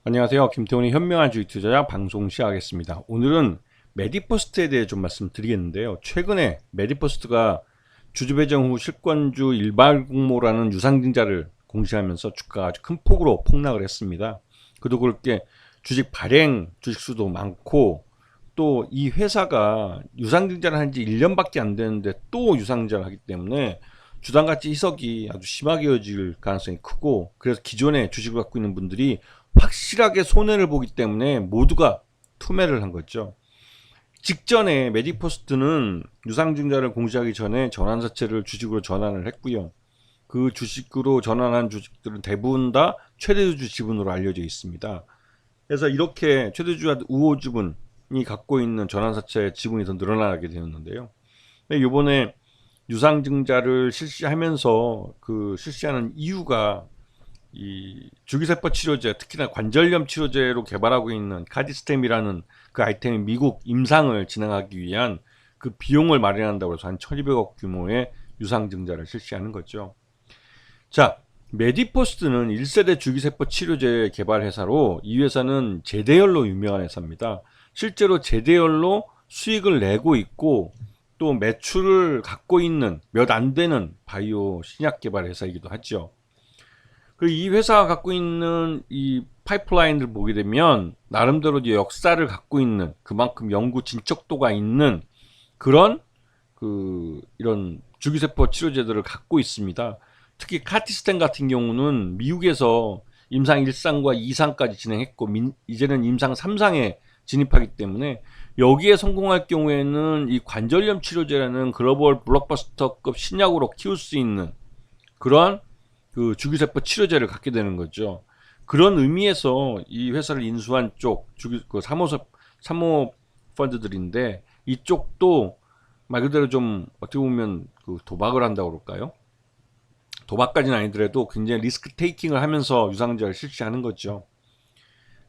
안녕하세요. 김태훈의 현명한 주식 투자자 방송 시작하겠습니다. 오늘은 메디포스트에 대해 좀 말씀드리겠는데요. 최근에 메디포스트가 주주 배정 후 실권주 일발 공모라는 유상증자를 공시하면서 주가가 아주 큰 폭으로 폭락을 했습니다. 그도 그렇게 주식 발행 주식수도 많고 또 이 회사가 유상증자를 한 지 1년밖에 안 되는데 또 유상증자를 하기 때문에 주당가치 희석이 아주 심하게 이어질 가능성이 크고, 그래서 기존에 주식을 갖고 있는 분들이 확실하게 손해를 보기 때문에 모두가 투매를 한 거죠. 직전에 메디포스트는 유상증자를 공시하기 전에 전환사채를 주식으로 전환을 했고요. 그 주식으로 전환한 주식들은 대부분 다 최대주주 지분으로 알려져 있습니다. 그래서 이렇게 최대주주 우호 지분이 갖고 있는 전환사채 지분이 더 늘어나게 되었는데요. 이번에 유상증자를 실시하면서 그 실시하는 이유가 이 줄기세포 치료제, 특히나 관절염 치료제로 개발하고 있는 카디스템이라는 그 아이템이 미국 임상을 진행하기 위한 그 비용을 마련한다고 해서 한 1200억 규모의 유상증자를 실시하는 거죠. 자, 메디포스트는 1세대 줄기세포 치료제 개발 회사로, 이 회사는 제대열로 유명한 회사입니다. 실제로 제대열로 수익을 내고 있고 또 매출을 갖고 있는 몇 안 되는 바이오 신약 개발 회사이기도 하죠. 그리고 이 회사가 갖고 있는 이 파이프라인을 보게 되면 나름대로 이제 역사를 갖고 있는, 그만큼 연구 진척도가 있는 그런 이런 줄기세포 치료제들을 갖고 있습니다. 특히 카티스텐 같은 경우는 미국에서 임상 1상과 2상까지 진행했고 이제는 임상 3상에 진입하기 때문에 여기에 성공할 경우에는 이 관절염 치료제라는 글로벌 블록버스터급 신약으로 키울 수 있는 그러한 그 줄기세포 치료제를 갖게 되는 거죠. 그런 의미에서 이 회사를 인수한 쪽 사모 펀드들인데, 이쪽도 말 그대로 좀 어떻게 보면 그 도박을 한다고 그럴까요? 도박까지는 아니더라도 굉장히 리스크 테이킹을 하면서 유상증자를 실시하는 거죠.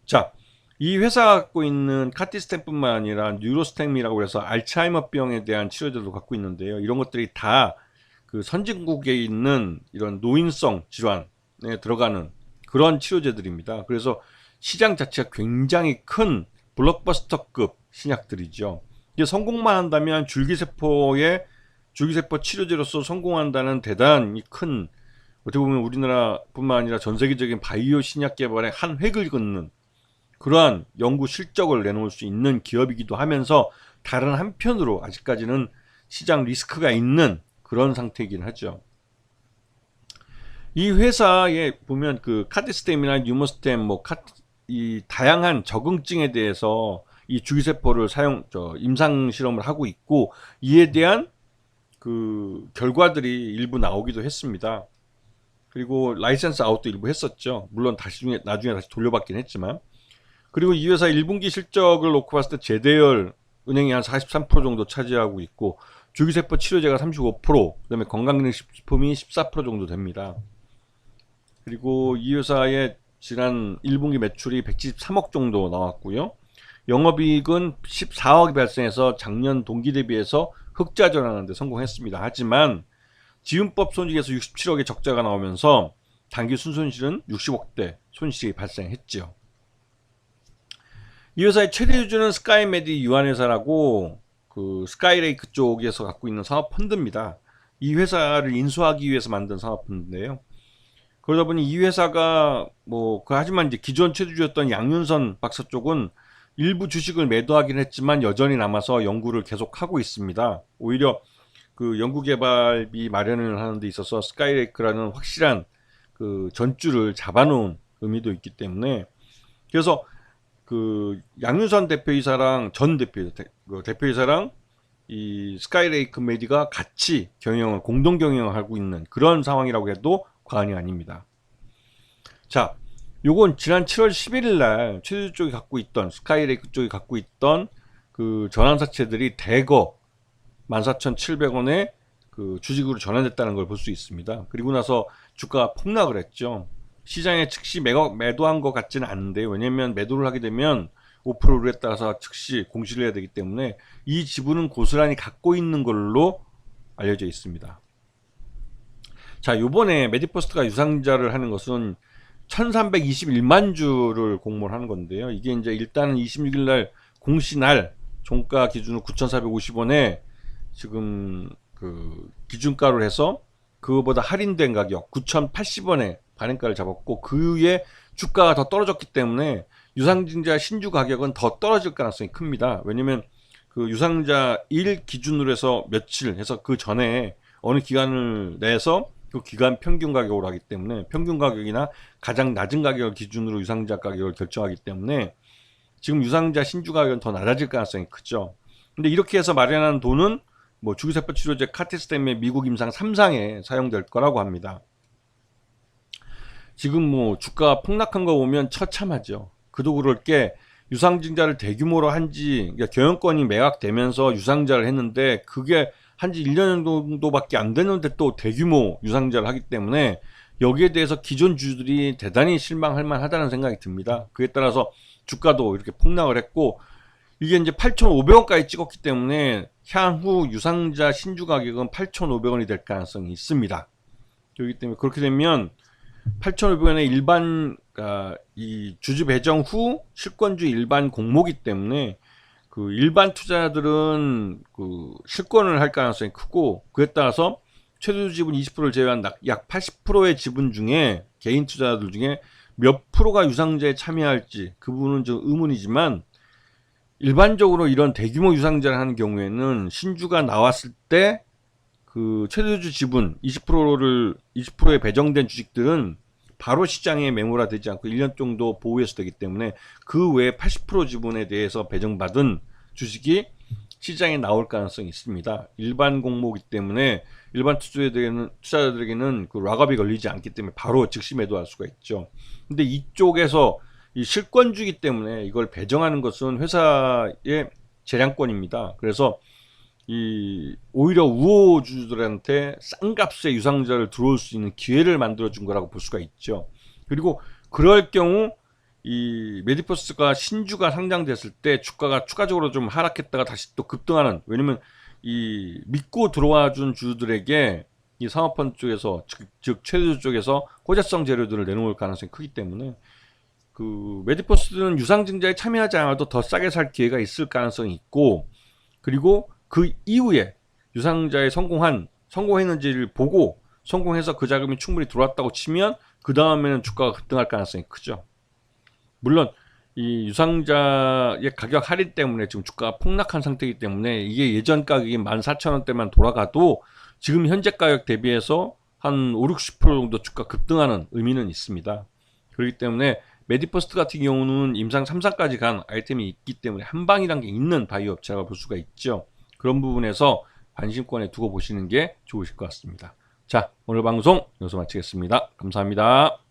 자, 이 회사가 갖고 있는 카티스템뿐만 아니라 뉴로스템이라고 해서 알츠하이머병에 대한 치료제도 갖고 있는데요. 이런 것들이 다 그 선진국에 있는 이런 노인성 질환에 들어가는 그런 치료제들입니다. 그래서 시장 자체가 굉장히 큰 블록버스터급 신약들이죠. 이게 성공만 한다면 줄기세포 치료제로서 성공한다는 대단히 큰, 어떻게 보면 우리나라뿐만 아니라 전 세계적인 바이오 신약 개발의 한 획을 긋는 그러한 연구 실적을 내놓을 수 있는 기업이기도 하면서, 다른 한편으로 아직까지는 시장 리스크가 있는 그런 상태이긴 하죠. 이 회사에 보면 그 카디스템이나 뉴모스템 이 다양한 적응증에 대해서 이 줄기세포를 임상 실험을 하고 있고, 이에 대한 그 결과들이 일부 나오기도 했습니다. 그리고 라이센스 아웃도 일부 했었죠. 물론 나중에 다시 돌려받긴 했지만. 그리고 이 회사 1분기 실적을 놓고 봤을 때 제대열 은행이 한 43% 정도 차지하고 있고, 줄기세포 치료제가 35%, 그다음에 건강기능식품이 14% 정도 됩니다. 그리고 이 회사의 지난 1분기 매출이 173억 정도 나왔고요. 영업이익은 14억이 발생해서 작년 동기 대비해서 흑자 전환하는 데 성공했습니다. 하지만 지분법 손익에서 67억의 적자가 나오면서 단기 순손실은 60억대 손실이 발생했죠. 이 회사의 최대 주주는 스카이메디 유한회사라고 그 스카이레이크 쪽에서 갖고 있는 사업펀드입니다. 이 회사를 인수하기 위해서 만든 사업펀드인데요. 그러다 보니 이 회사가 하지만 이제 기존 최대주주였던 양윤선 박사 쪽은 일부 주식을 매도하긴 했지만 여전히 남아서 연구를 계속하고 있습니다. 오히려 그 연구개발비 마련을 하는 데 있어서 스카이레이크라는 확실한 그 전주를 잡아놓은 의미도 있기 때문에, 그래서 그 양윤선 대표이사랑 대표이사랑 이 스카이레이크 메디가 같이 공동 경영을 하고 있는 그런 상황이라고 해도 과언이 아닙니다. 자, 요건 지난 7월 11일 날 최대주 쪽이 갖고 있던, 스카이레이크 쪽이 갖고 있던 그 전환사채들이 대거 14,700원에 그 주식으로 전환됐다는 걸 볼 수 있습니다. 그리고 나서 주가가 폭락을 했죠. 시장에 즉시 매도한 것 같지는 않은데, 왜냐면 매도를 하게 되면 5%에 따라서 즉시 공시를 해야 되기 때문에 이 지분은 고스란히 갖고 있는 걸로 알려져 있습니다. 자, 요번에 메디포스트가 유상증자를 하는 것은 1321만 주를 공모를 하는 건데요. 이게 이제 일단은 26일 날 공시날 종가 기준으로 9,450원에 지금 그 기준가로 해서 그거보다 할인된 가격 9,080원에 발행가를 잡았고, 그 위에 주가가 더 떨어졌기 때문에 유상증자 신주 가격은 더 떨어질 가능성이 큽니다. 왜냐면 그 유상자 1 기준으로 해서 며칠 해서 그 전에 어느 기간을 내서 그 기간 평균 가격으로 하기 때문에 평균 가격이나 가장 낮은 가격을 기준으로 유상자 가격을 결정하기 때문에 지금 유상자 신주 가격은 더 낮아질 가능성이 크죠. 근데 이렇게 해서 마련한 돈은 뭐 주기세포 치료제 카티스템의 미국 임상 3상에 사용될 거라고 합니다. 지금 뭐 주가 폭락한 거 보면 처참하죠. 그도 그럴 게 유상증자를 대규모로 한지, 그러니까 경영권이 매각되면서 유상자를 했는데 그게 한지 1년 정도밖에 안 됐는데 또 대규모 유상자를 하기 때문에 여기에 대해서 기존 주주들이 대단히 실망할 만하다는 생각이 듭니다. 그에 따라서 주가도 이렇게 폭락을 했고, 이게 이제 8,500원까지 찍었기 때문에 향후 유상자 신주 가격은 8,500원이 될 가능성이 있습니다. 그렇기 때문에 그렇게 되면 8,500원의 일반 이 주주 배정 후 실권주 일반 공모기 때문에 그 일반 투자자들은 그 실권을 할 가능성이 크고, 그에 따라서 최소 지분 20%를 제외한 약 80%의 지분 중에 개인 투자자들 중에 몇 프로가 유상자에 참여할지 그 부분은 좀 의문이지만, 일반적으로 이런 대규모 유상자를 하는 경우에는 신주가 나왔을 때 그 최대주 지분 20%에 배정된 주식들은 바로 시장에 매몰화 되지 않고 1년 정도 보호해서 되기 때문에 그 외에 80% 지분에 대해서 배정받은 주식이 시장에 나올 가능성이 있습니다. 일반 공모이기 때문에 일반 투자자들에게는 그 락업이 걸리지 않기 때문에 바로 즉시 매도할 수가 있죠. 근데 이쪽에서 이 실권주기 때문에 이걸 배정하는 것은 회사의 재량권입니다. 그래서 이 오히려 우호주주들한테 싼 값에 유상자를 들어올 수 있는 기회를 만들어 준 거라고 볼 수가 있죠. 그리고 그럴 경우 이 메디포스가 신주가 상장됐을 때 주가가 추가적으로 좀 하락했다가 다시 또 급등하는, 왜냐면 이 믿고 들어와 준 주주들에게 이 사모펀드 쪽에서 즉 최대주 쪽에서 호재성 재료들을 내놓을 가능성이 크기 때문에 그 메디포스는 유상증자에 참여하지 않아도 더 싸게 살 기회가 있을 가능성이 있고, 그리고 그 이후에 유상자에 성공했는지를 보고 성공해서 그 자금이 충분히 들어왔다고 치면 그 다음에는 주가가 급등할 가능성이 크죠. 물론 이 유상자의 가격 할인 때문에 지금 주가가 폭락한 상태이기 때문에 이게 예전 가격이 14,000원대만 돌아가도 지금 현재 가격 대비해서 한 5, 60% 정도 주가 급등하는 의미는 있습니다. 그렇기 때문에 메디퍼스트 같은 경우는 임상 3상까지 간 아이템이 있기 때문에 한방이란 게 있는 바이오 업체라고 볼 수가 있죠. 그런 부분에서 관심권에 두고 보시는 게 좋으실 것 같습니다. 자, 오늘 방송 여기서 마치겠습니다. 감사합니다.